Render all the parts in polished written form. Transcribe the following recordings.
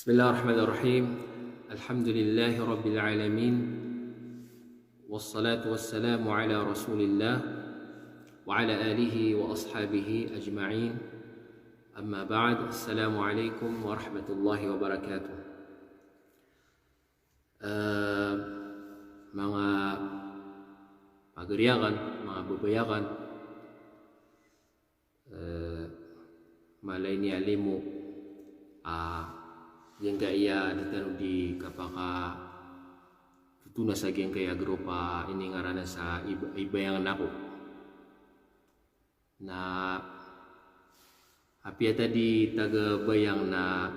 Bismillahirrahmanirrahim. Alhamdulillahi rabbil alamin. Wassalatu wassalamu ala Rasulillah wa ala alihi wa ashabihi ajma'in. Amma ba'd. Assalamualaikum warahmatullahi wabarakatuh. Mga pagariakan, mga babayakan, malay ni alimu yang kaya ditanu di kapaka tutuna sa yang kaya grupa ini ngaranan sa ibayangan ako na apia tadi taga bayang na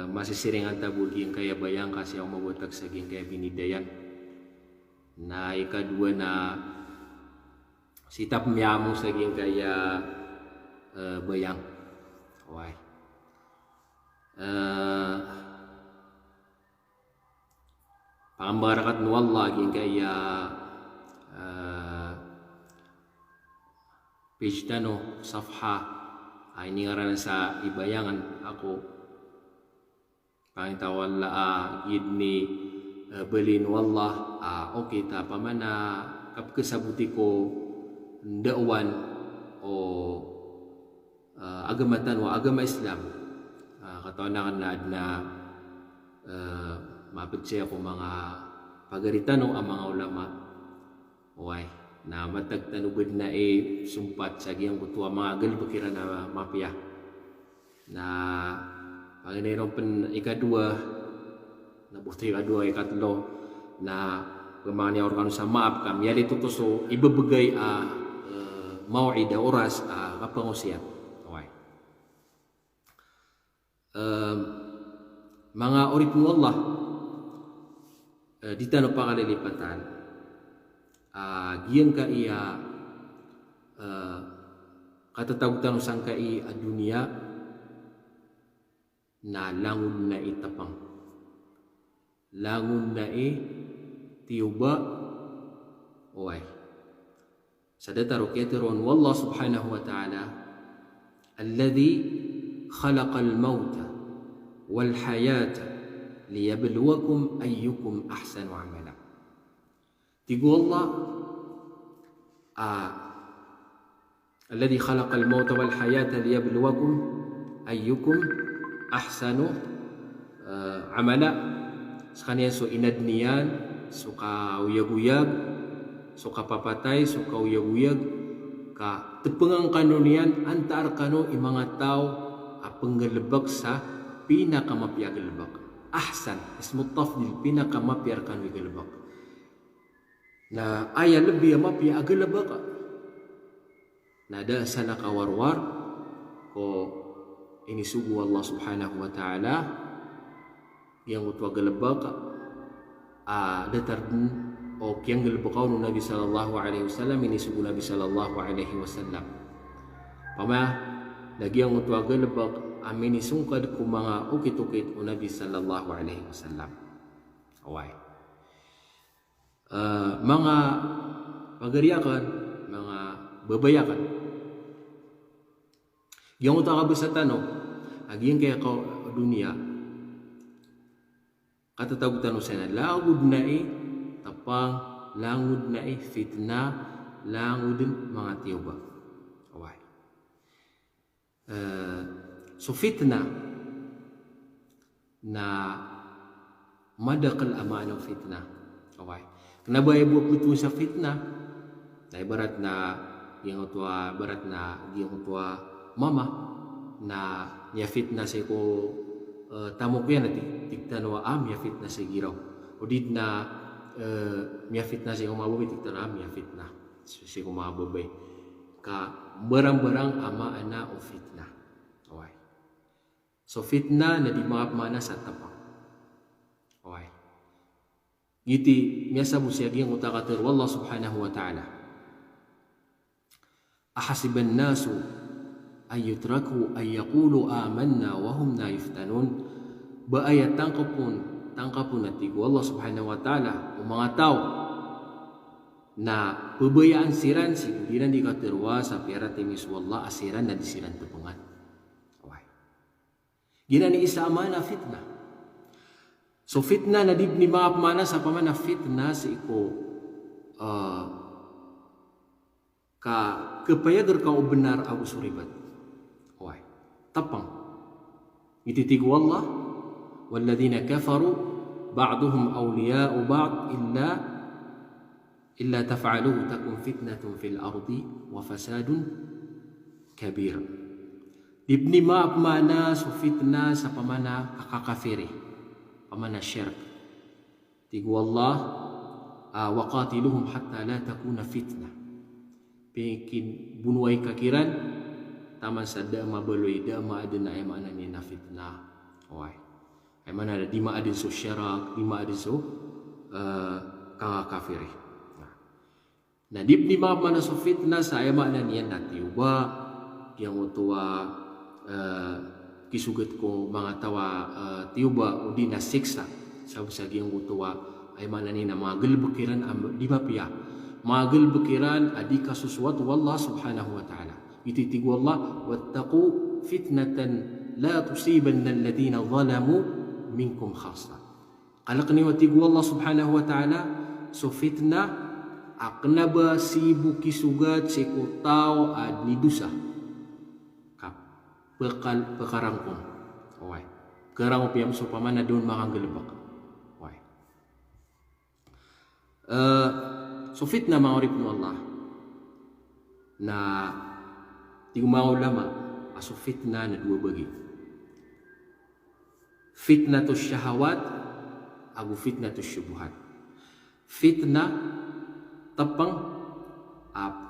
masisiringan tabul yang kaya bayang kasi ang mabutak sa yang kaya binidayan na ikadua na sitap miyamo sa yang kaya bayang why pangambarakat no Allah yung kaya page tano safha ay ningaranan sa ibayangan ako pangitawala gidni balin wallah okay ta pamana kapkesabuti ko ndawan o agamatan wa agama Islam katawanan na mapadsaya ko mga pagaritanong ang mga ulama okay na matagtanubad na sumpat sa giyang kutuwa mga galibakira na mapya na panginayron pan ikadua na bukti ikatlo na mga niya organo sa maap kam yali tutuso ibabagay mawida oras kapangusiyat mga oritmo Allah di tanong pangalilipatan giyang ka iya katatawag sang ka iya dunia na langun na itapang langun na tiyuba oy sa datarok yatiron wallah subhanahu wa ta'ala alladhi khalaqa al-mauta والحياة ليبلوكم أيكم أحسن عملا تقول الله الذي خلق الموت والحياة ليبلوكم أيكم أحسن عملا sekalian so inadnian suka uyag-uyag suka papatay suka uyag-uyag ka tepengang kanunian antar kanu imanga tao penggelebak sa pinakamapiya galbak ahsan ismu tafdil pinakamapiyar kan galbak na aya lebih mapiya galbak na da sana kawarwar ko ini sugu Allah subhanahu wa ta'ala yang utwa galbak datar o yang galbakaw no Nabi sallallahu alaihi wasallam ini sugu Nabi sallallahu alaihi wasallam pama lagi yang utwa galbak amin isungkad ku mga ukit-ukit o Nabi sallallahu alaihi wasallam away mga pagariakan mga babayakan yung utaka besatan aging kaya ka dunia katatawag tanong sana langud na tapang langud na fitna langud mga tiyuba away so fitna na madakal amano fitna okay kenapa ibu betul sa fitna na ibarat na yang tua barat na yang tua mama na niya fitna sa ko tamok yan ati tiktan wa ya fitna sa giraw udid na niya fitna sa ko mababay tiktan ya fitna sa ko mababay ka barang-barang ama ana o fitna okay so fitna na di mana sa tapang. Okay. Iti miyasa busyagi ang utakatir wallah subhanahu wa ta'ala. Ahasiban nasu ay yutraku ay yaqulu amanna wa hum la yuftanun. Ba ayat tangkapun natigo Allah subhanahu wa ta'ala o mga tao na pabayaan siran siguliran di katirwa sa pera timis wallah asiran na disiran tepungan. Gina ni isa amana fitnah. So fitnah na di ni mga pamana sa pamana fitnah si iko ka kepayagar ka benar aku suribat. Wai. Tapang. Ititigu Allah walladzina kafaru ba'duhum awliya'u ba'd illa taf'aluhu takun fitnatun fil ardi wa fasadun kabir. Ibni maaf mana su fitnah sa pamana kakafiri, pamana syirk. Tigu Allah wa qatiluhum hatta la takuna fitnah. Pekin bunuai kakiran taman sa dama beloi dama adena ay mana ni na fitnah. Oi. Ay mana ada dima adin su syirak, dima adin su kakafiri. Nah, dibni maaf mana su fitnah sa ay mana ni na tiuba yang utua kisugat ko mga tawa tiuba udi na siksa sa yang utua ay mana ni na mga gelbekiran di mapia mga gelbekiran adika sesuatu wallah subhanahu wa ta'ala ititigu Allah wattaqu fitnatan la tusibanna alladhina zalamu minkum khassa kalakni watigu Allah subhanahu wa ta'ala so fitnah aknaba sibu kisugat sikutao adni dusa pekarang pun, wai. Kerang piam supamana doon makangelebak, wai. So fitnah maurib nu Allah. Na tingmau ulama aso fitnah na dua bagi. Fitnah tu syahwat, agu fitnah tu syubhat. Fitnah tapang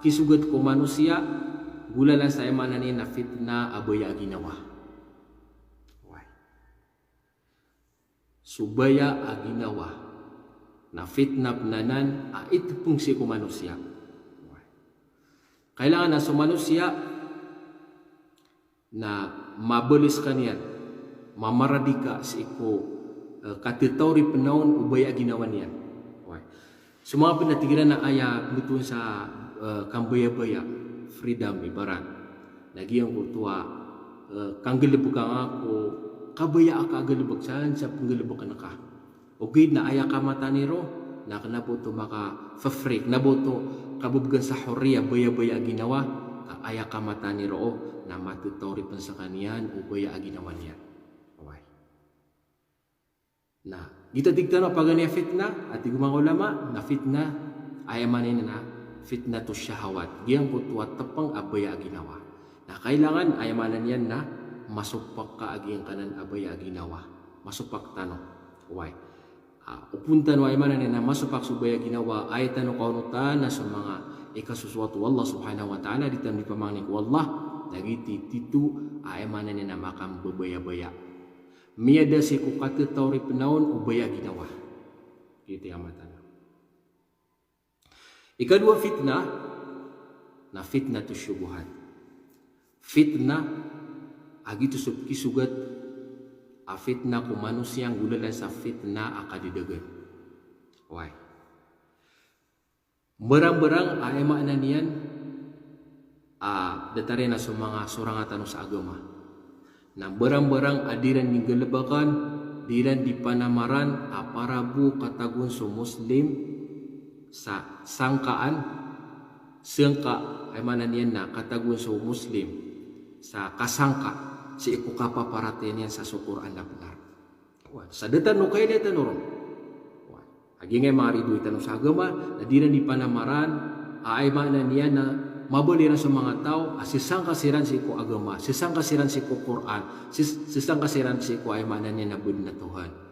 kisugat ko manusia gulalan saya mana ni na fitnah abaya aginawa. Wai. Subaya aginawa. Na fitnah penanan itu fungsi ko manusia. Wai. Kailangan na sa manusia na mabelis kanian, mamaradika si iko katitawri penaon ubaya aginawa niyan. Wai. Semua penatigiran na aya betul sa kambaya-baya. Freedom ibarat lagi yang kutua kanggelebuk aku kabaya aka gelebuk san sa penggelebuk ka okay na aya ka mataniro na kanabuto maka fafrik nabuto kabubgan sa hurriya baya-baya ginawa aya ka mataniro na matutori pensakanian o baya aginawa niya okay na kita tigtan pagani fitnah at mga ulama na fitnah aya manin na fitnah tu syahwat yang kutuat tepang abaya aginawa. Nah kailangan ayamanan yan na masupak ka agi yang kanan abaya aginawa. Masupak tano. Why? Upuntan wa ayamanan yan na masupak subaya ginawa ay tano kaunutan na sa mga ikasusuatu Allah subhanahu wa ta'ala ditan di pamangnik wallah dagiti titu ayamanan yan na makam babaya-baya. Miyada si kukati tawri penaon ubaya ginawa. Gitu yang matan. Ikadua fitnah na fitnah tu syubhat. Fitnah agitu kisugat a fitnah ku manusia yang gulalan sa fitnah akadidegan. Why? Berang-berang ay makna niyan datari na sa mga surangatan sa agama. Na berang-berang adiran ni gelebakan diran di panamaran aparabu katagun so muslim sa sangkaan sangka ay mana niyan na katagun so muslim sa kasangka si iku kapaparatian yan sa Quran na benar. Sa detan no kay detan no. Agi ngay marido itan sa agama na dinan di panamaran ay mana niyan na mabaliran sa mga tao sisang kasiran si iku agama, sisang kasiran si iku Quran, sisang kasiran si iku ay mana niyan na bud na Tuhan.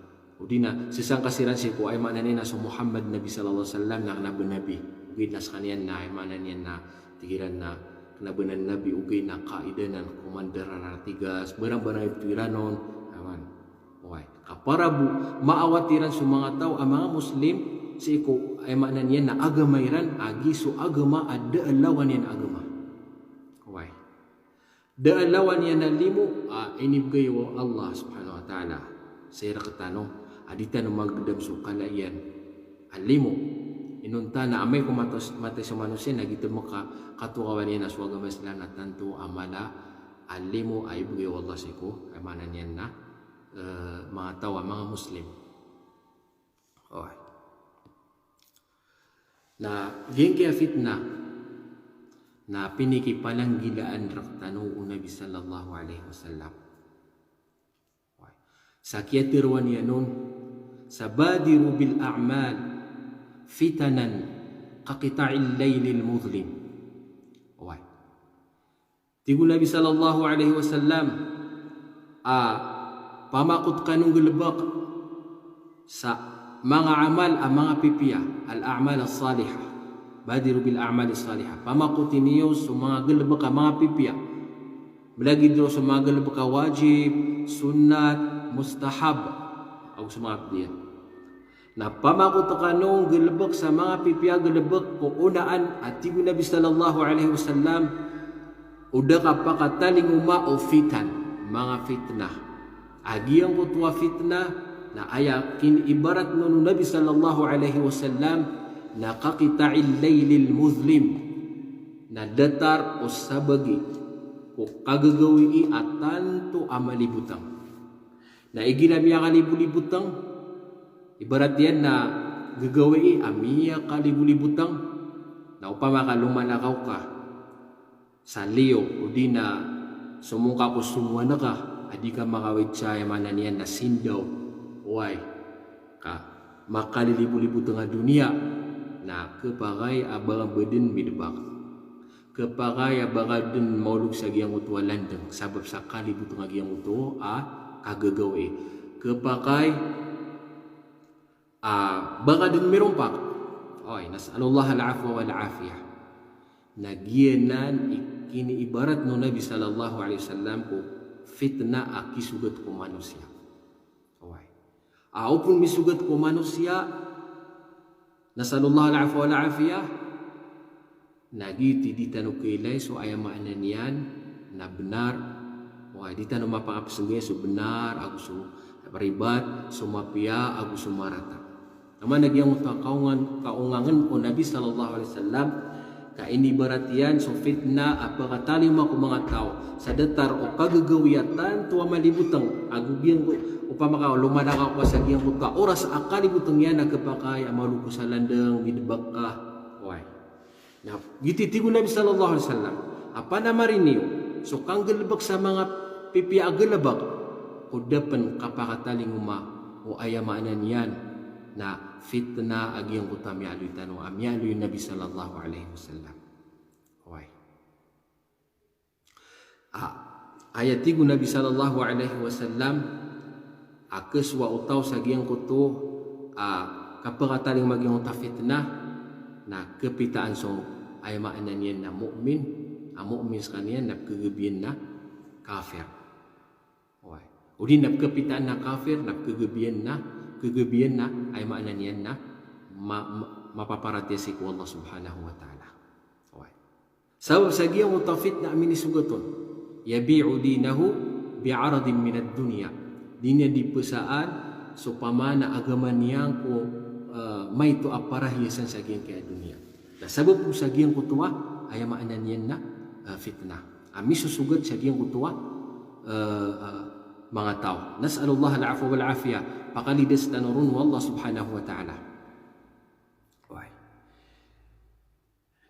Udina sisang kasiran si ko ay manan na sa Muhammad Nabi sallallahu alaihi wasallam na nabi ugid na sa kaniyan na ay manan niyan na tigiran na kanabanan nabi ugid na kaidanan komandar tigas barang-barang itiranon aman way kaparabu maawatiran sa mga tao ang mga muslim si ko ay manan niyan na agamairan agi so agama ada alawan yan agama way da alawan yan na limo inibgayo Allah subhanahu wa ta'ala sayra katano aditan magdam so kalayan alimo inunta na amay kumatos matay sa manusia na gito maka katukawan niya na suwaga masla na tanto amala alimu ay bugay wallah siku ay mana niyan na mga tawa mga Muslim. Okay. Na giyan kaya fitna na pinikipalanggilaan raktanu Nabi sallallahu alaihi wasallam. Okay. Sa kiyatirwan niya nun, sabadiru bil a'mal fitanan kaqita'il laylil mudlim. Okay. Tigo Nabi sallallahu alaihi wasallam pamakot kanong gulbak sa mga amal ang mga pipiya, al-a'mal as-salihah. Badiru bil a'mal as-salihah. Pamakutin niyo sa mga gulbak ang mga pipiya. Belagi daw sa mga gulbak wajib, sunnat, mustahab o sa mga pipiya. Na pamakot kanong gulbak sa mga pipiya gulbak ko unaan at tigo Nabi sallallahu alaihi wasallam udah kapakataling o fitan, mga fitnah. Agiang ko tuwa fitnah na ayakin ibarat nun Nabi sallallahu alaihi wasallam na kakita'il laylil muzlim na datar o sabagi o kagagawi at tanto amalibutang na iginamiya kalibulibutang ibarat yan na gagawi amiya kalibulibutang na upama ka lumalakaw ka sa liyo o di na sumungka ko sumuwa na ka adi ka makawid siya manan yan na sindaw Uy, ka makalilibu-libu tengah dunia na kepagai abang bedin bidebak kepagai abang den mauluk sagi yang utua landeng sabab sakali bu tengah yang utua kagagawe kepagai bagadin merompak oy nasallallahu al-afwa wal afiyah nagianan kini ibarat no Nabi sallallahu alaihi wasallam ko fitnah akisugat ko manusia. Apun misugat ko manusia nasallallahu al-afwa wal afiyah nagiti di tanong kailay so ay maanan yan na benar o di tanong mapakapasagay so benar ako so paribat so mapia ako so marata naman nagyang kaungangan ko Nabi sallallahu alaihi wasallam ka ini baratian so fitna apakatali mo ko mga tao sa datar o kagagawiyatan tuwa malibutang agubiyang ko upama ka lumadaka ko sa giyang ka oras akali butang yan nagkapakay amaluko sa landang bidbak ka why na gititigo Nabi sallallahu alaihi wasallam apa na mariniyo so kang galbak sa mga pipi agalabak o dapan kapakataling o ayamanan yan na fitna agiyang utami aluitan o amyalu Nabi sallallahu alaihi wasallam why ayat tigo Nabi sallallahu alaihi wasallam akes wa utaw sa giyang kuto kapagataling maging fitnah na kepitaan so ay maanan yan na mu'min ang mu'min sa kanya na kagabiyan na kafir o di na kepitaan na kafir na kagabiyan na ay maanan yan na mapaparatisi ko Allah subhanahu wa ta'ala sabab sa giyang fitnah minisugaton yabi'u dinahu bi'aradin minad dunya dinya dipesaan so pamana agama niyang ko may to aparah hiasan sa giyang kaya dunia. Na sabab po sa giyang kutuwa ay maanan yan na fitnah. Ami susugat sa giyang kutuwa mga tao. Nas'alullah al-afwa wal afiyah. Pakalidas tanurun wallah subhanahu wa ta'ala.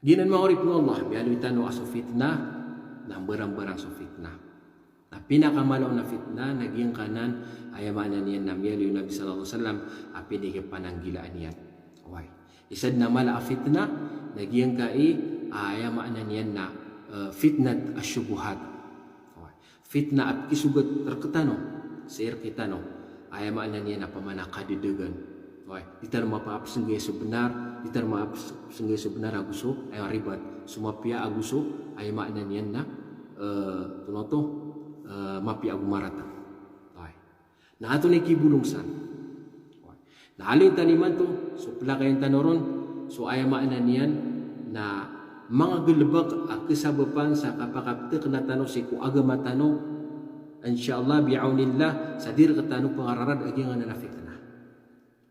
Ginan maurip mo Allah bialuitan no aso fitnah na barang-barang so fitnah. Na pinakamalaw na fitna naging kanan ayamanan niyan na miyalo yung Nabi sallallahu alaihi wasallam pinigpananggilaan niyan. Why? Isad na mala fitna naging kai ayamanan niyan na fitnat asyubuhat. Fitna at kisugat terketano sir kitano ayamanan niyan na pamana kadidegan. Why? Ditar mapapsenggay sebenar, ditar mapapsenggay sebenar aguso ay ribat. Sumapia aguso ayamanan niyan na tunoto mapi agu marata. Na ato na kibulungsan. Na alin taniman to, so pala kayong tanoron, so ayamaan niyan na mga gulbak kasabapan sa kapakaptek na tanong si ku agama tanong insyaallah bi'aunillah sa dir katano pangararad agi nga nanafitna.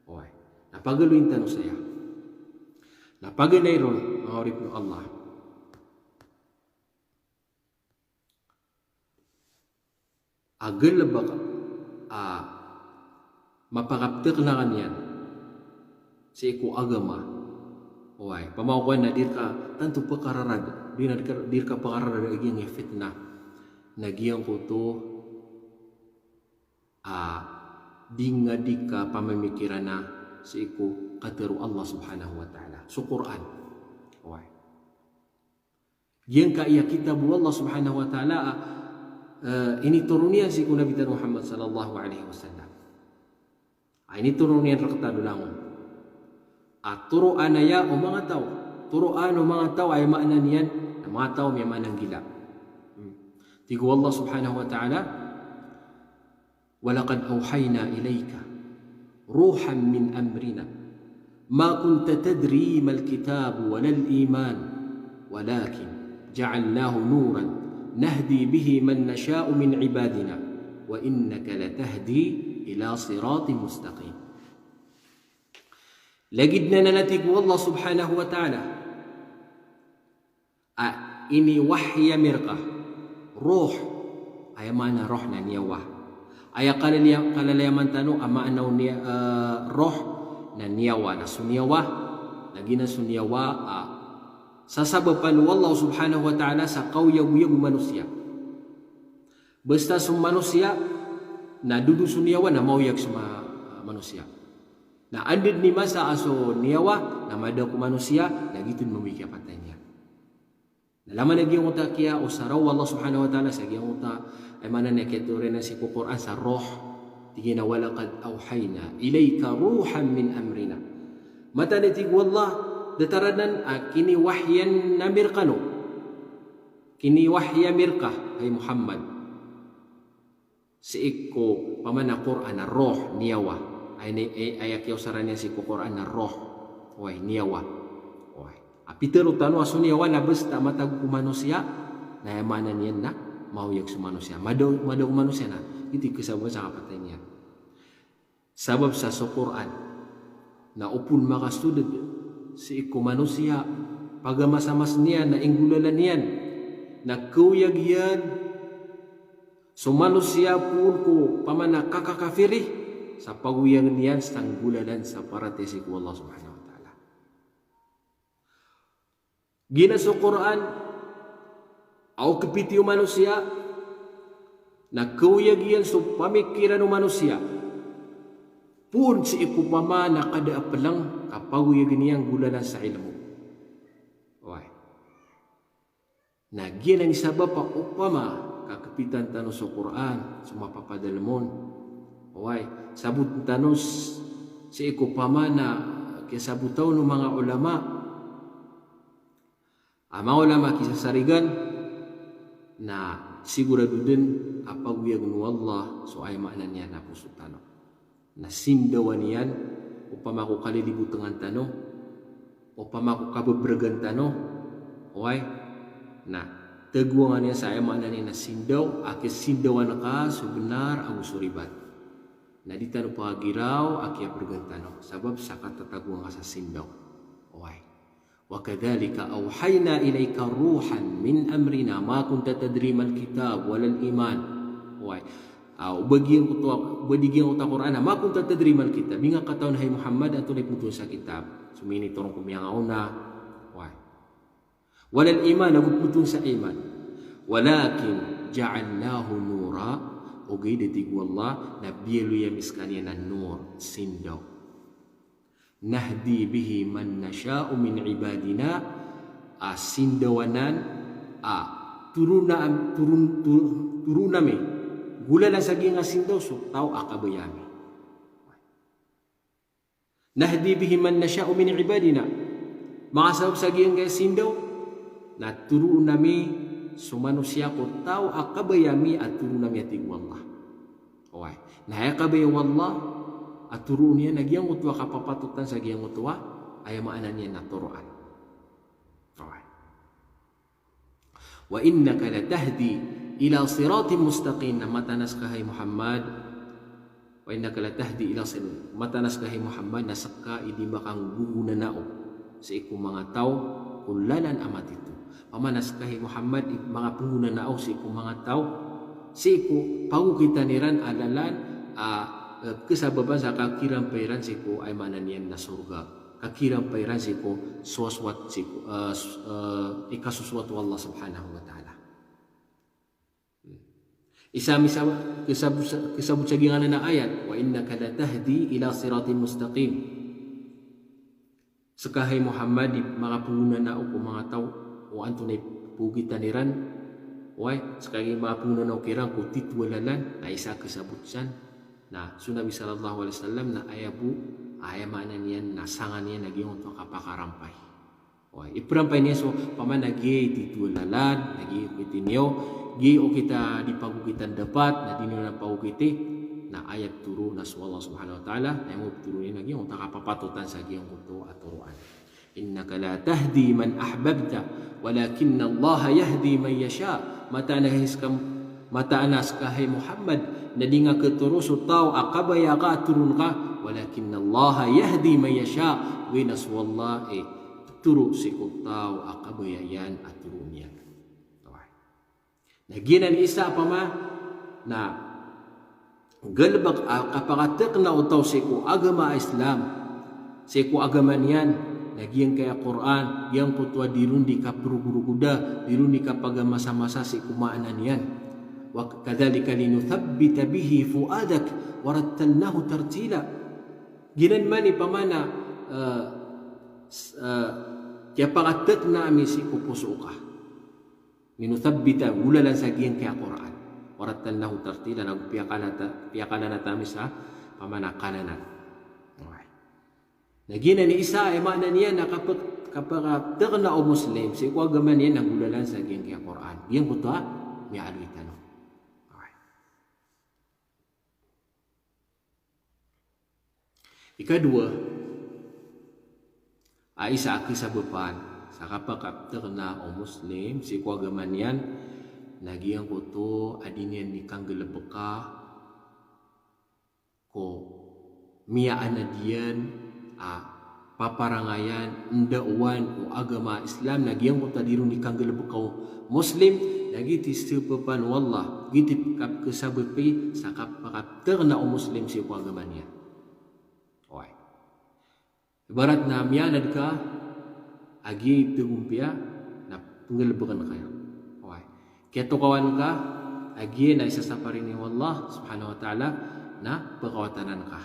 Oy. Napagaluin tanong saya. Napaganay ron mga orip ng Allah. agel lebak mapakaptek na kanyan sa iku agama. Uway, pamaukuan na dir ka tanto pakararag, dir ka pakararag aging fitnah. Nagyang ko to di nga di ka pamamikiran na sa iku katiru Allah subhanahu wa ta'ala. So Quran. Uway. Yang ka iya kitab Allah subhanahu wa ta'ala ini turunian si Nabi Muhammad sallallahu alaihi wasallam. Ini turunian rakta dulangon. Turuan ya o mga tao. Turuan o mga tao ay makna niyan na mga tao may manang gila. Tigo Allah subhanahu wa ta'ala, وَلَقَدْ أَوْحَيْنَا إِلَيْكَ رُوحًا مِّنْ أَمْرِنَا مَا كُنْتَ تَدْرِي مَا الْكِتَابُ وَلَا الْإِيمَانُ وَلَكِنْ جَعَلْنَاهُ نُورًا نَهْدِي بِهِ مَنْ نَشَاءُ مِنْ عِبَادِنَا وَإِنَّكَ لَتَهْدِي إِلَى صِرَاطٍ مُسْتَقِيمٍ. Lagid na nanatig Allah subhanahu wa ta'ala. Ini wahya mirka. Ruh. Ay mana roh na niyawah. Ay kalalayaman tano ama anaw niya roh na niyawa. Na sunyawa. Lagi na sunyawa. Sasabapan Allah subhanahu wa ta'ala sa kauyag-uyag manusia. Basta sa manusia na dudu sunyawa na mauyag sa manusia. Na andid ni masa aso niyawa na madaw ko manusia na gitun mamikya patay niya. Nalaman na giyong uta kiya o sa raw Allah subhanahu wa ta'ala sa giyong uta ay manan na kiture na si Quran sa roh. Tigina walaqad awhayna ilayka ruhan min amrina. Mata natig wallah dataranan kini wahyan na mirkano. Kini wahya mirka ay Muhammad. Si ikko pamana Quran na roh niyawa. Ayak yaw saranya si Quran na roh. Oy, niyawa. Oy. Apitero tano aso niyawa na basta matag manusia na yamanan yan na mauyag sa manusia. Madaw manusia na. Iti kasabot sa kapatay niya. Sabab sa Quran na upun makastudad si iku manusia pagamasamas niya na inggulalan yan na kuyag yan so manusia pun ko pamana kakakafiri sa paguyang niyan sa tanggulalan sa paratesi ko Allah subhanahu wa ta'ala. Gina sa Quran, au kepiti manusia, na kuyag yan sa pamikiran ng manusia, pun si ikupama na kada apalang kapaguyag niyang gulalan sa ilmu. Okay. Na gina ni sabab pa upama kakapitan tanong sa Quran, sa mapapadalmon. Okay. Sabut tanos si ikupamana kaya sabutaw ng mga ulama. Ang mga ulama kisasarigan na sigurado din apaguyag ng Allah so ay maanan niya na pusutano. Na sindawan niyan upama ko kalilibutangan tano upama ko kababragan tano. Okay? Na tagwangan niya sa ay maanan niya na sindaw akis sindawan ka so benar ang suribat. Na di tano pagiraw akia pergantano sabab sa katatagwang sa sindaw. Okay. Wa kadzalika awhayna ilayka ruhan min amrina ma kunta tadri mal kitab wal iman. Okay. Bagian ko ta Quran ma kunta tadri mal kitab minga kataon hay Muhammad ato ni putun sa kitab. Sumini torong kumyangauna. Okay. Wal iman agutputun sa iman. Walakin ja'alnahu nura ogay detig wallah na bielu ya miskanya na nur sindaw nahdi bihi man nasha'u min ibadina sindawanan turunami gula na sa ginga sindaw so tao akabayami nahdi bihi man nasha'u min ibadina mga sabab sa ginga sindaw na turunami so manusia ko tao akabayami at turunami atig wallah. Okay. Nahaya kabay wallah at turun niya nagyang utwa kapapatutan sa giyang utwa ay maanan niya na turuan. Okay. Wa innaka latahdi ila siratin mustaqim na matanas kahay Muhammad. Wa innaka latahdi ila siratin matanas kahay Muhammad na saka idi makang gugunanao sa iku mga tao kulalan amat ito. Pamanas kahi Muhammad mga pungguna nao si kung mga tao siku pagu kita niran adalan kesababan sa kakiran pairan siku ay mananian na surga, kakiran pairan siku suaswat siku ikasuswat Allah subhanahu wa ta'ala. Isa-misa kisabut sa ginganan na ayat, wa innaka latahdi ila siratin mustaqim. Sekahay Muhammad di mga punguna na o mga tao o antunay pugitaniran, way sekali mga punguna na o kirang ko titwalalan na isa kisabutsan na sunabi sallallahu alaihi wasallam na ayabu ayamanan yan na sangan yan naging untuk kapakarampay. Way iparampay niya so paman nagi titwalalan nagi itinyo gi o kita dipagugitan dapat na dinyo na pagugiti na ayat turu na Allah subhanahu wa ta'ala na mo turunin lagi ang takapapatutan sa giyang kuto at turuan. Innaka la tahdi man ahbabta walakin Allah yahdi man yasha. Mataanas kahay Muhammad na di nga keturuso tao akabaya ka turun ka walakin Allah yahdi man yasha. Winas wallah turu si tao akabaya yan at turun yan. Naginan isa pa ma na galbak kapakatek na utaw siku agama Islam siku agama niyan nagyang kaya Quran yang putwa dirundi ka puruguru-guda dirundi ka pagmasa-masa siku maanan yan wa kadzalika linuthabbita bihi fuadak warattalnahu tartila ginan mani pamana kaya pakatek na ami siku puso ka linuthabbita ulalan sa giyang kaya Quran warattalnahu tartila na piyakala tamis sa pamanakanan. Okay. Nagina ni isa ay mana niya na kapag terna o Muslim si ko agama niya nagulalan sa giyang kaya Quran. Giyang ko ta niya aluitan. Okay. Ikadua ay isa akisabupan sa kapag terna o Muslim si ko agama niya nagyang ko to adinian ni kang gelebeka ko miyaan na diyan paparangayan ndauan o agama Islam nagyang ko tadiru ni kang gelebeka Muslim nagiti sepepan wallah giti kap kesabepi sa kapakapter na o Muslim si ko agama niya. Oy. Ibarat na miyanad ka agi tugumpia na penggelebekan kayo. Kaya tukawan ka, agi na isa sa parin ni Allah subhanahu wa ta'ala na pagkawatanan ka.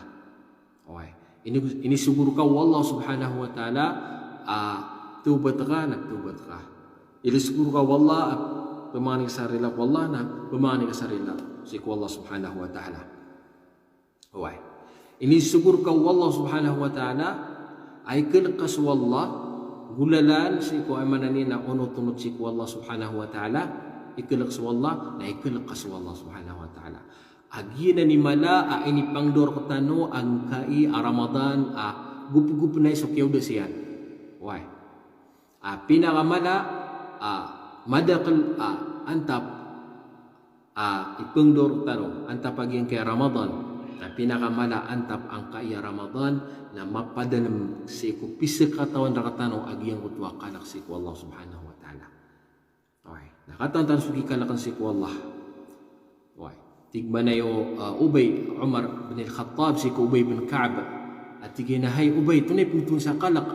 Okay. Ini siguro ka Allah subhanahu wa ta'ala tubat ka, nagtubat ka. Ini siguro ka Allah pemani ka sarila ko Allah na pemani ka sarila si ko Allah subhanahu wa ta'ala. Okay. Ini siguro ka Allah subhanahu wa ta'ala ay kilkas wallah gulalan si ko ay manani na unot-unot si ko Allah subhanahu wa ta'ala ikelak sa Allah na ikelak sa Allah subhanahu wa ta'ala. Agina ni mala ini pangdor ketano ang kai Ramadan gup-gup na iso kiyaw desian. Why? Pinakamala madakal antap ipangdor ketano antap aging kay Ramadan. Pinakamala antap ang kai Ramadan na mapadalam si ko pisik katawan rakatano agiyang kutwa kanak si ko Allah subhanahu wa ta'ala. Okay. Nakatantang sugi ka lakan si ko Allah. Okay. Tigba na yung Ubay, Umar bin al-Khattab, si Ubay bin Ka'b. At tiginahay Ubay, tunay puntun sa kalak.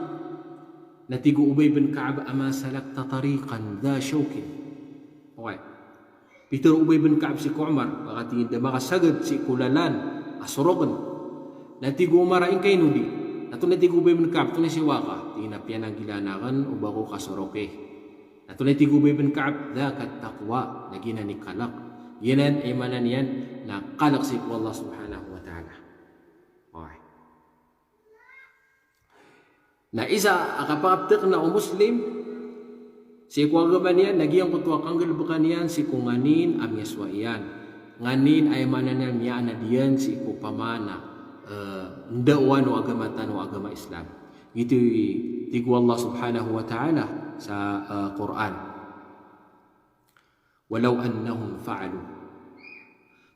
Natigo Ubay bin Ka'b, ama salakta tariqan dha shawkin. Okay. Peter Ubay bin Ka'b si Umar, baka tingin na makasagad si kulalan, asurogan. Natigo Umar ang kay nudi. Nato natigo Ubay bin Ka'b, tunay si Waka. Tingin na piyan ang gilanakan, ubako kasuroke. Natulay ti Ubay bin Ka'b dakat taqwa nagina ni kalak. Yanan ay manan yan na kalak si Allah subhanahu wa ta'ala. Okay. Na isa akapakaptik na o Muslim si kuwagaman yan nagyang kutwa kang galbakan yan si kunganin amyaswa yan. Nganin ay manan yan miyaan na diyan si kupamana ndawan o agamatan o agama Islam. Ito tigo Allah subhanahu wa ta'ala sa Quran. Walau annahum fa'alu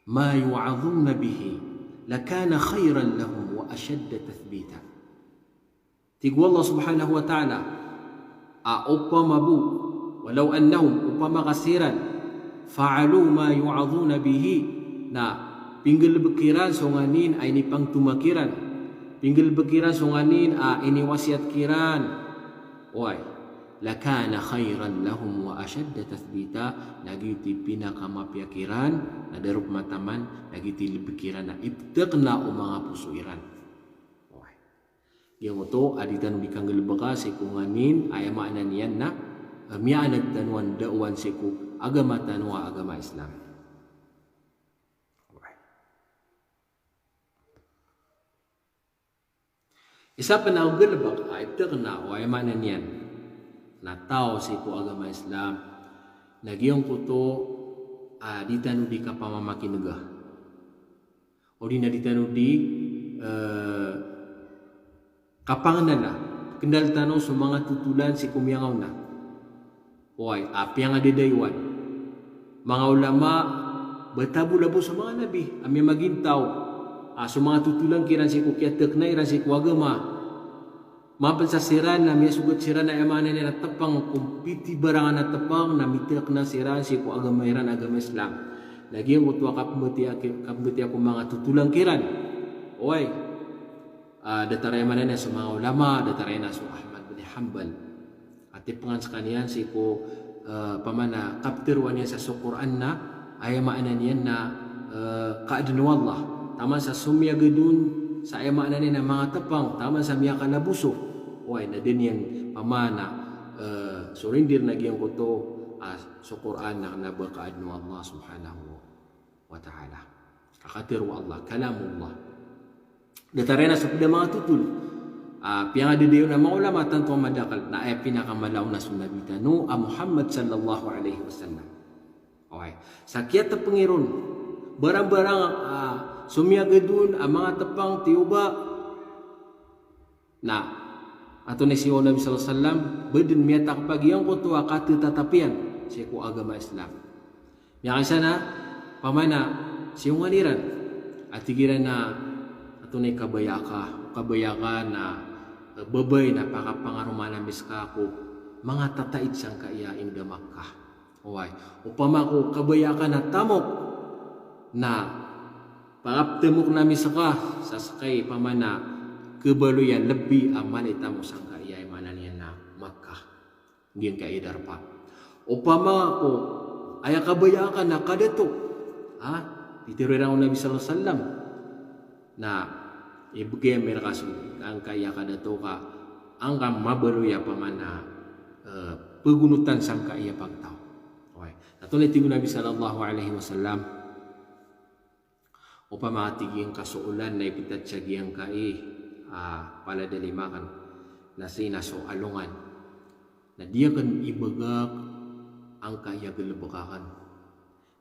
ma yu'adhuna bihi lakana khayran lahum wa ashadda tathbita. Tigo Allah subhanahu wa ta'ala upamabu walau annahum upama kasiran fa'alu ma yu'adhuna bihi. Nah, pinggel bekiran songanin ini pang tumakiran. Pinggel bekiran songanin ini wasiat kiran. Wai, lakana khairan lahum wa ashadda tathbita. Nagiti pinakama piakiran na darup mataman nagiti bekiran na ibtaqna o mga pusuiran. Wai. Yang to aditan bikanggel beka sekunganin ayama ananian na mianag tanuan dawan seku agama tanwa agama Islam. Isa pa na gelbak ibtaqna o ayama ananian na tao seku agama Islam nagyong kuto ditanu di kapamamakin nega o di na ditanu di kapanganan na kendal tanaw sa mga tutulan si kumyangaw na why api yang ada daywan mga ulama betabu-labu sa mga nabi ami magintaw sa mga tutulan kiran si kukiatek na iran si kuagama mapansasiran na may sugat siran na emana na natapang kumpiti barangan na tapang na mitak na siran si kuagama iran agama Islam lagi ang utwa kapmuti ako mga tutulan kiran why dataray man na sa mga ulama dataray na sa Ahmad bin Hanbal at ipangan sa kaniyan si ko pamana kaptirwan niya sa Quran na ay maanan niyan na kaadun wallah tama sa sumya gedun sa ay maanan niya na mga tapang tama sa miya kanabuso way na din yan pamana surindir nagyang ko to sa Quran na nabakaadun Allah subhanahu wa ta'ala kakatirwa Allah kalamullah dataray na sa mga tutul piyang adidayo na mga ulama tanto madakal na ay pinakamalaw na sunabitan no Muhammad sallallahu alaihi wasallam okay sakyat ta pangiron barang-barang sumyagadun ang mga tapang tiuba na ato ni si Nabi sallallahu alaihi wasallam bedin miyatak pagyang ko to akati tatapian si ko agama Islam yang sana pamana si ngaliran at tigiran na ato ni kabayaka na babay na pakapangaruman na miska ko mga tataid sang kaya inda Makkah. Oy, upama ko kabayaka na tamok na pangaptemok na miska sa sakay pamana kebaluyan lebih aman itamo sang kaya mananian na Makkah. Ngin kaidar pa. Upama ko aya kabayaka na kadato ditiruan Nabi sallallahu alaihi wasallam na ibigay mereka ang kaya kadato ka ang mabaluya pamana pegunutan sang kaya pagtao. Okay. Natuloy tingo Nabi sallallahu alaihi wasallam upama tiging kasuulan na ipitat siya giyang kai pala dalimakan na sinaso alungan na dia kan ibagak ang kaya galabakakan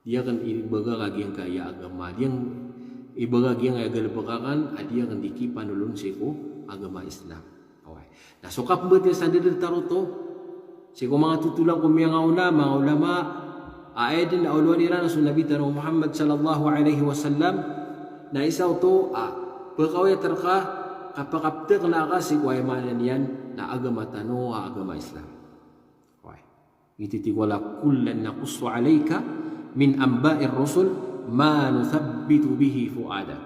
dia kan ibagak aging kaya agama dia ibaga giyang agalbakakan adiya nga diki panulun siko agama Islam. Okay. Nasukap mo sa dito taruto. Siko mga tutulang kumiyang mga ulama aedin na ulwan iran sa Nabi tanong Muhammad sallallahu alaihi wasallam na isaw to pagkaway terka kapakaptek na ka si kuwaymanan yan na agama tano agama Islam. Okay. Ititiwala kullan naqussu alayka min amba'ir rusul ma nuthabbitu bihi fuadak.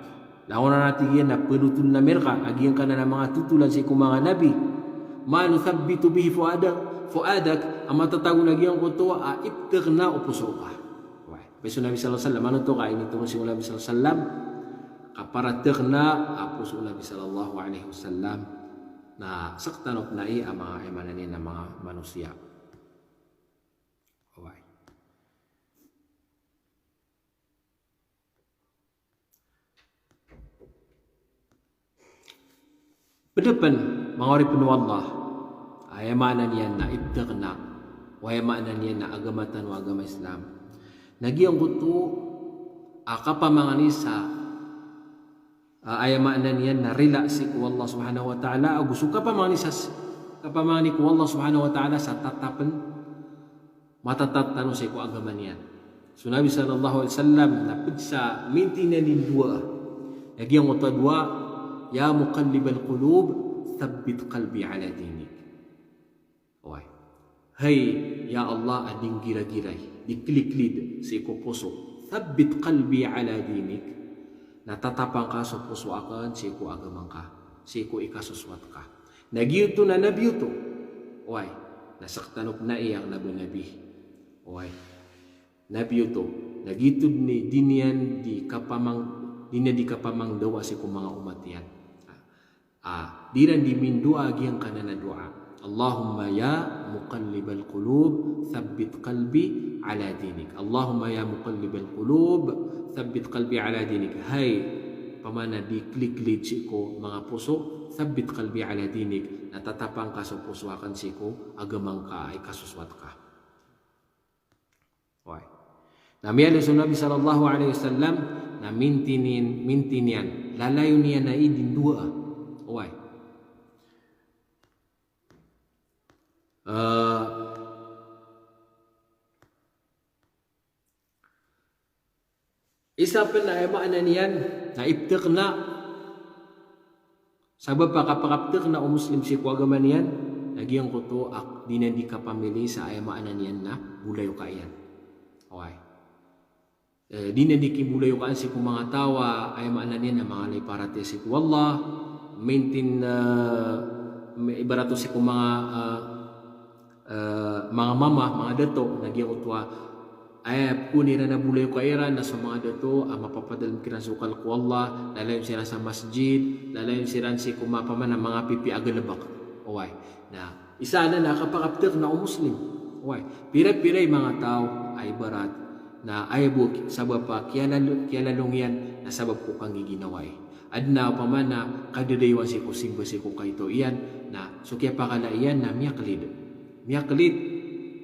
Launa natin yan na penutul na merka agiyan ka na ng mga tutulan sa mga nabi ma nuthabbitu bihi fuadak ang matatago na giyan ko to ibtag na upuso ka. Beso Nabi sallallahu alaihi wasallam ano to kain ito si Nabi sallallahu alaihi wasallam kaparatek na upuso Nabi sallallahu alaihi wasallam na saktanop na ang mga emananin ng mga manusia. Pedepan mangoripun wallah ayamanan yan na ibtagna wayamanan yan na agamatan wa agama Islam nagyang gusto akapamanganisa ayamanan yan na relasi ku Allah subhanahu wa ta'ala gusto kapamanganisa kapamangani ku Allah subhanahu wa ta'ala sa tatapan matatatano sa ku agama niyan so Nabi sallallahu alaihi wasallam napigsa minti na nindua nagyang gusto dua ya muqallibal qulub thabbit qalbi ala dinik. Hai ya Allah ading gira-giray diklik-klik sa iko puso. Thabbit qalbi ala dinik. Natatapang ka sa puso akan sa iko agamang ka. Sa iko ikasuswat ka. Nagyuto na nabiyuto. Uy, nasaktanok na iyang nabi. Uy, nabiyuto. Nagyutod ni dinian di kapamang dawa sa iko mga umatian. Diran dimindua agi ang kanana doa. Allahumma ya muqallibal qulub thabbit qalbi ala dinik. Allahumma ya muqallibal qulub thabbit qalbi ala dinik. Hay pamana di klik-klik ko mga puso, thabbit qalbi ala dinik. Natatapang ka sa puso akan siko agamang ka ay kasuswat ka. Okay. Namiya sa Nabi sallallahu alaihi wasallam na mintinian lalayo niya na idin dua. Why? Isa pa na emaanan niyan na iptik na sabab pakapakaptik na Muslim si kuagaman niyan nagyang ko to di na di kapamili sa emaanan niyan na bulayo kayan. Okay. Di na di kibulayo kaan si kung mga tawa emaanan niyan na mga layparate si wallah maintain ibarato si kung mga mama, mga dato nagyang utwa ay kunira na bulay ko iran na sa mga dato mapapadalam kiran sukal ko Allah lalayon sila sa masjid lalayon sila si kumapaman ng mga pipi agalabak okay na isa na nakapakaptik na Muslim okay pira-piray mga tao ay barat na ay buk sabab pa kialalong yan na sabab ko kang giginaway adna pamana kadadaywan si ko simba si ko kayto iyan na so kaya pakala iyan na miyaklid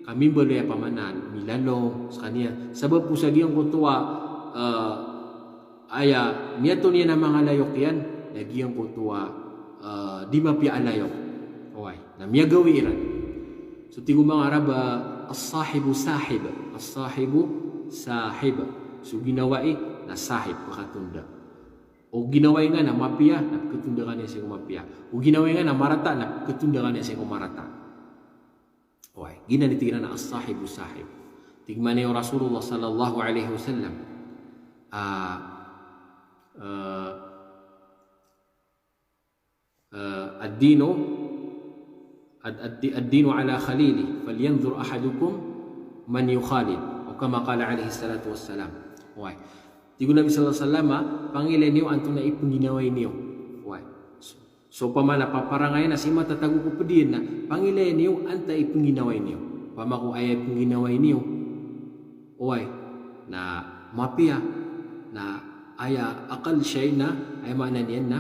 kami boleh pamanan milalong sa kanya sabab po sa giyang kutuwa aya miyato niya na mga layok yan na giyang kutuwa di mapia alayok okay na miyagawi iran so tigo mga Arab as-sahibu sahib so ginawai na sahib makatunda o ginaway nga na mapia na ketunda kanya sa mapia o ginaway nga na marata na ketunda kanya sa marata okay gina ditigiran na as-sahibu sahib tigman ni Rasulullah sallallahu alaihi wasallam ad-dinu ala khalili falyanzur ahadukum man yukhalil o kama qala alaihi salatu wassalam okay tigo Nabi sallallahu alaihi wasallam pangilay niyo anto na ipunginaway niyo okay so pamana paparangay na si matatago ko pedin na pangilay niyo anta ipunginaway niyo pamaku ay ipunginaway niyo okay na mapia na aya akal siya na ay maanan yan na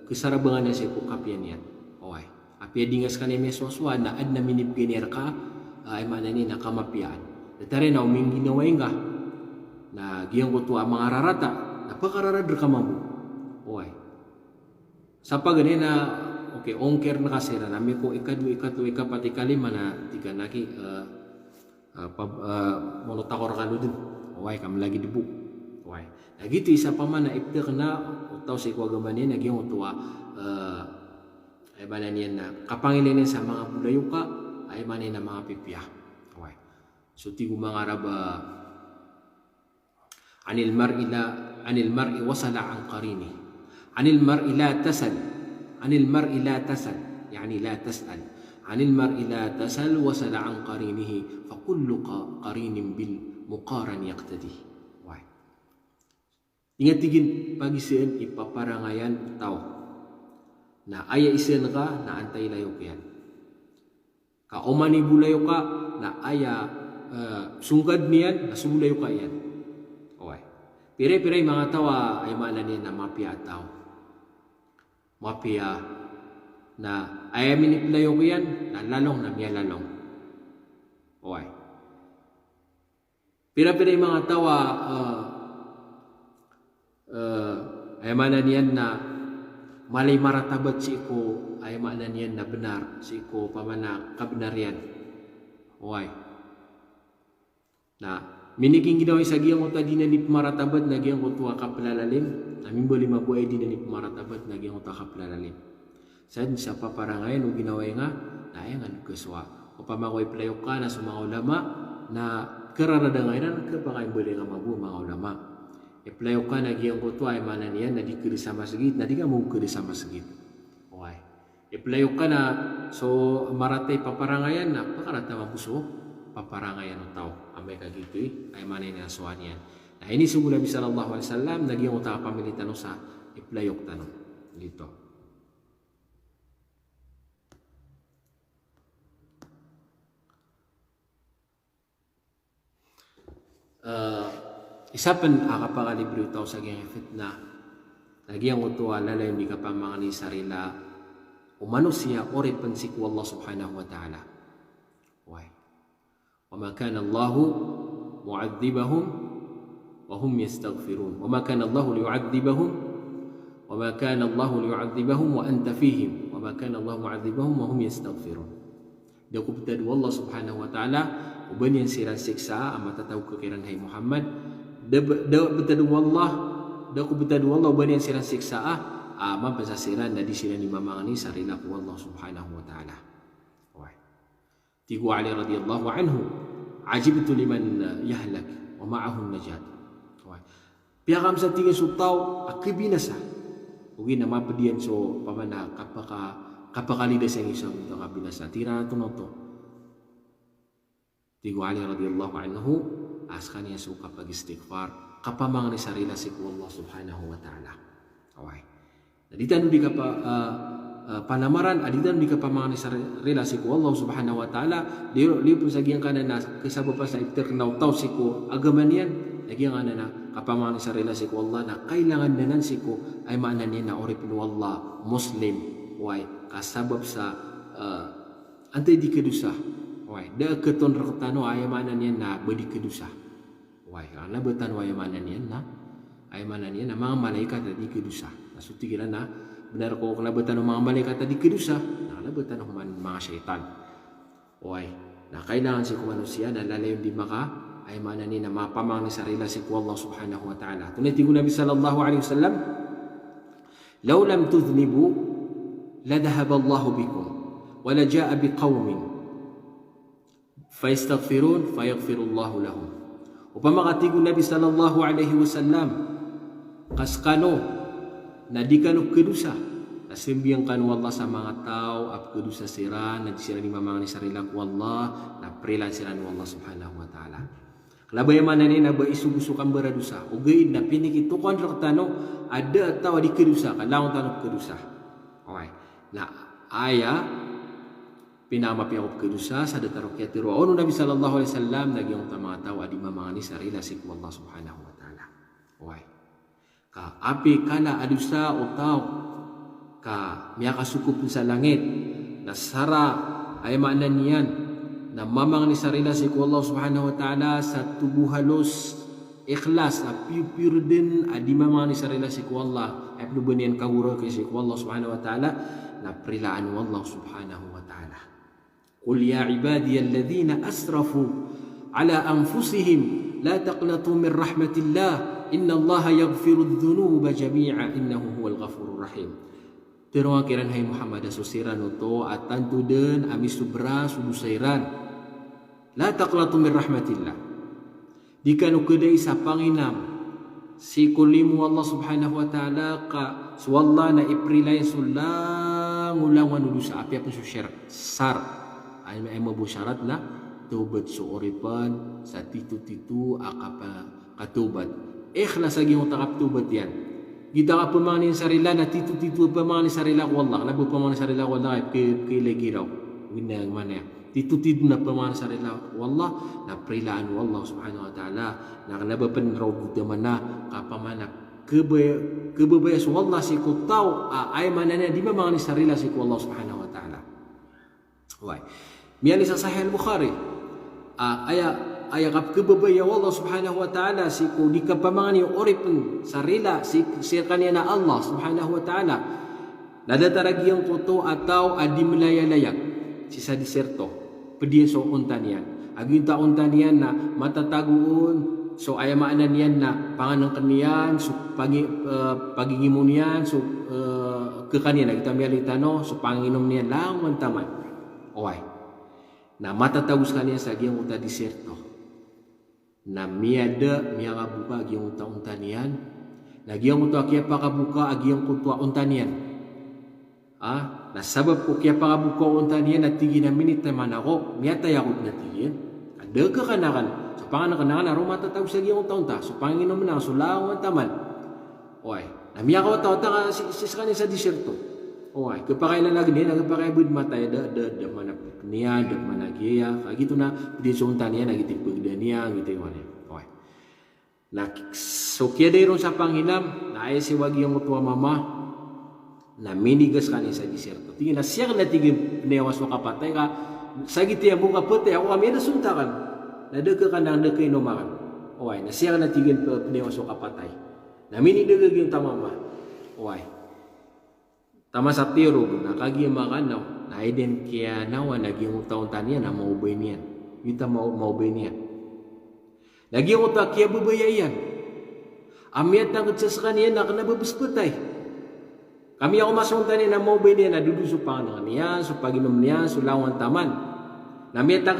kesarabangan niya sa kukapian yan okay apia dingas ka niya swaswa na ad na minibginer ka ay maanan niya na kamapian datare na uminginaway nga na giyang ko to ang mga rarata napakararadar ka mamu okay sa pagani na okay ongker na kasi na nami ko ikadu ikapati kalima na tiga naki monotakor ka din okay kami lagi dibu okay na gitu isa pa man na iptek na utaw si kuagaman niya giyang ko to ay banan yan na kapangilin sa mga bulayo ka ay manin na mga pipya okay so tigo mga Arab عن المرء وصل عن قرينه عن المرء لا تسل يعني لا تسأل عن المرء لا تسل وصل عن قرينه فكل قرين بالمقارن يقتدي ingat tigin pagi seen ipaparangayan tao na aya isen ka na antay layo yan ka omani bulayo ka na aya sungkad niyan na sumulayo ka yan pire-pire mga tawa ay maanan na mapia tao. Mapia na ay miniplayo ko yan na lalong na miya lalong. Okay. Pire-pire mga tawa ay maanan yan na malay maratabat si ko ay maanan yan na benar si ko pamana kabenar yan. Okay. Na miniging ginawa sa giyang uta di na ni pumaratabat na giyang uta kapalalalim amin bali mabuhay di na ni pumaratabat na giyang uta kapalalalim sad sa paparangayan o ginawa nga na ayan nga nagkaswa o pamakoy playo ka na sa mga ulama na keraradaŋairan kepangai boleh ngamabu mga ulama. Iplayo ka na giyang ko to ay mana niyan na di kiri sa masjid na di ka mo kiri sa masjid. Okay. Iplayo ka na so maratay paparangayan na pakarata mabuso paparangayan ng tao. Amay kagito ay mana niya suwan yan. Nah ini subuh Nabi sallallahu alaihi wasallam nagiyang utaka pamilitan sa iplayok tanong dito. Isa pan akapangalibro tao sa giyang fitna nagyang utuwa lalay hindi ka pa mga ni sarila umano siya ori pansiku Allah subhanahu wa ta'ala. Why? Wa ma kana Allahu mu'adzibahum wa hum yastaghfirun. Wa ma kana Allahu liyu'adzibahum wa ma kana Allahu liyu'adzibahum wa anta fihim wa ma kana Allahu mu'adzibahum wa hum yastaghfirun. Dakubtad Allah subhanahu wa ta'ala uban yang siran siksa ama tataw kekiran hai Muhammad da betadu wallah da ku betadu wallah uban yang siran siksa ama pasasiran na di sila ni mamangani sarila ku Allah subhanahu wa ta'ala. Tigu Ali radhiyallahu anhu ajibtu liman yahlak wa ma'ahu najat. Piyakam sa tingin sutaw akibinasa ugi na mapadiyan so pamana kapakalida sa isang ito kabinasa tira to no to. Tigu Ali radhiyallahu anhu askan niya suka pag istighfar kapamang ni sarila si Allah subhanahu wa ta'ala. Okay. Aditan di ka pa panamaran aditan di ka pamang ni sarila si Allah subhanahu wa ta'ala liyo pun sagiang kana na kasabo pa sa iter na utaw si ko agaman yan nagyang ana na kapamang ni sarila si Allah na kailangan nanan si ko ay maanan niya na orip no Allah Muslim why kasabab sa antay di kedusa. Why? Da keton rekatano ayamanan yan na bedi kedusa. Why? Karena betan ayamanan yan na ayamanan yan na mga malaikat di kedusa. Nasuti kira na benar ko kena betan mga malaikat di kedusa. Na betan mga syaitan. Why? Na kailangan si manusia na lalayong di maka ayamanan yan na mapamang ni sarila si Allah subhanahu wa ta'ala. Tunay tigo Nabi sallallahu alaihi wasallam law lam tudhnibu la dhahaba Allah bikum wa la jaa biqaumin fayastaghfirun fayaghfirullahu lahum. Upama katigo Nabi sallallahu alaihi wasallam kaskano na di kanu kedusa nasimbiang kanu Allah sa mga tao ap kedusa sira na sira ni mamang ni sarila ku Allah na prilan sira ni Allah subhanahu wa ta'ala. Labay man ni na ba isugusukan beradusa ugay na pinik ito kon tano ada tawa di kedusa kalawan tanong kedusa. Okay. Na aya pinamapiyakop kedusa sa datarok yatiro ono Nabi sallallahu alaihi wasallam nagyong mga tao adi mamangani sarila si Allah subhanahu wa ta'ala. Why? Ka api kala adusa o tao ka miyaka sukup sa langit na sara ay maanan niyan na mamang ni sarila si Allah subhanahu wa ta'ala sa tubuh halos ikhlas na pure din adi mamang ni sarila si Allah ay plubanian kawuro kay si Allah subhanahu wa ta'ala na prilaan Allah subhanahu wa ta'ala. Qul ya ibadiy alladhina asrafu ala anfusihim la taqnatu min rahmatillah inna Allaha yaghfiru dhunuba jami'a innahu huwal ghafurur rahim. Pero akiran hay Muhammad susiran uto at tantu den ami subra subusairan la taqnatu min rahmatillah. Di kanu kedai sa panginam si kulimu Allah subhanahu wa ta'ala ka suwalla na iprilay sulang ulang wanudu sa api apa susir sar ay mabusyarat na tubat suoripan sa titu-titu akapa katubat ikhlas lagi mo takap tubat yan kita ka pamanin sarila na titu-titu pamanin sarila ko Allah labu pamanin sarila ko Allah kilagiraw winang mana titu-titu na pamanin sarila ko Allah na prilaan Allah subhanahu wa ta'ala na kanabapan raw gudaman na kapamana kebebaya su Allah si ko tao ay manana di ba mga ni sarila si ko Allah subhanahu wa ta'ala. Why? Miyan sa Sahih Bukhari aya kap kebebaya Allah subhanahu wa ta'ala si ko di ka pamangani oripun sarila si kaniya na Allah subhanahu wa ta'ala nadataragi ang koto atau adi melaya-layak sisa diserto pediya so untanian aginta untanian na matataguon so ay maanan yan na panganang kaniyan so pagigimon niyan so kekaniyan kita militano so panginom niyan lang mantaman. Okay. Na matatagos kaniya sa giyang uta diserto. na miada miya buka agi untanian lagi yang utua kia pakabuka agi yang kutua untanian na sabab ko kia pakabuka untanian na tigi na minit na manako miyata yakot na tigin ada kekanakan so pangan aroma tataw sa agi unta so panginom na sulaw taman oy na miya ka wata siskani sa diserto oy kepakailan lagi ni nagpakaibud matay da mana niya da mana giya gitu na di untanian na gitu pagdania gitu man oy na so kia dayron sa panginam na ay si wagi yung utua mama na minigas ka sa diserto tingin na siya na tigil newas mo kapatay ka sa giti mo kapatay ako kami na suntakan na deka ka na deka inumakan oy na siya na tigil newas mo kapatay na minidagag yung tamama oy tama sa tiro na kagi makanaw na iden kaya nawa naging utaw-untan niya na maubay niya kita maubay niya lagi yung utak kaya babayayan. Amiyat na katsasaka niya na kanababas-patay. Kami ako masunta niya na maubay niya na duduso pangan niya, so paginom niya, so lawan taman. Namiyat na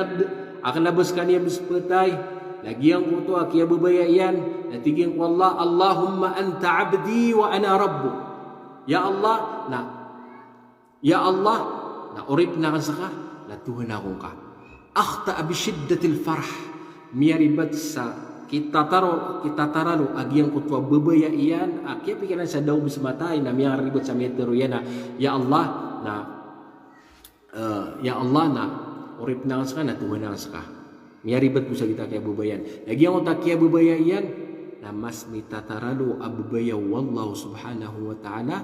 akanabas ka niya baspatay. Lagi ang uto kaya babayayan. Natigin ko Allah, Allahumma anta abdi wa ana rabbu. Ya Allah, na urip na kasaka, natuhan akong ka. Akhta abishiddatil farah. Miyaribat sa kita taralo agyang kutwa babaya iyan kaya pikiran sa daw bismatay na miyaribat sa metero yan na ya Allah na urip na ka na tuhan na ka miyaribat mo sa kita kaya babayan agyang utak kaya babaya iyan na mas mitataralo ababaya wallahu subhanahu wa ta'ala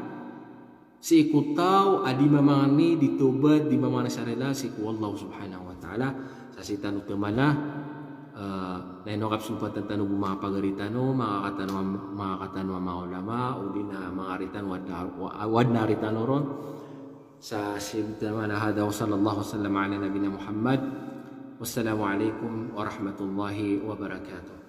si ikutaw adi mamangani ditubad di mamangani sa relasi ku wallahu subhanahu wa ta'ala sa sitanong temana na inokap sumpatan tanong mga pagaritano mga katanong mga ulama o din na mga aritan wad na aritano ron sa sibtama na hada wa sallallahu sallam ala nabina Muhammad wassalamu alaikum warahmatullahi wabarakatuh.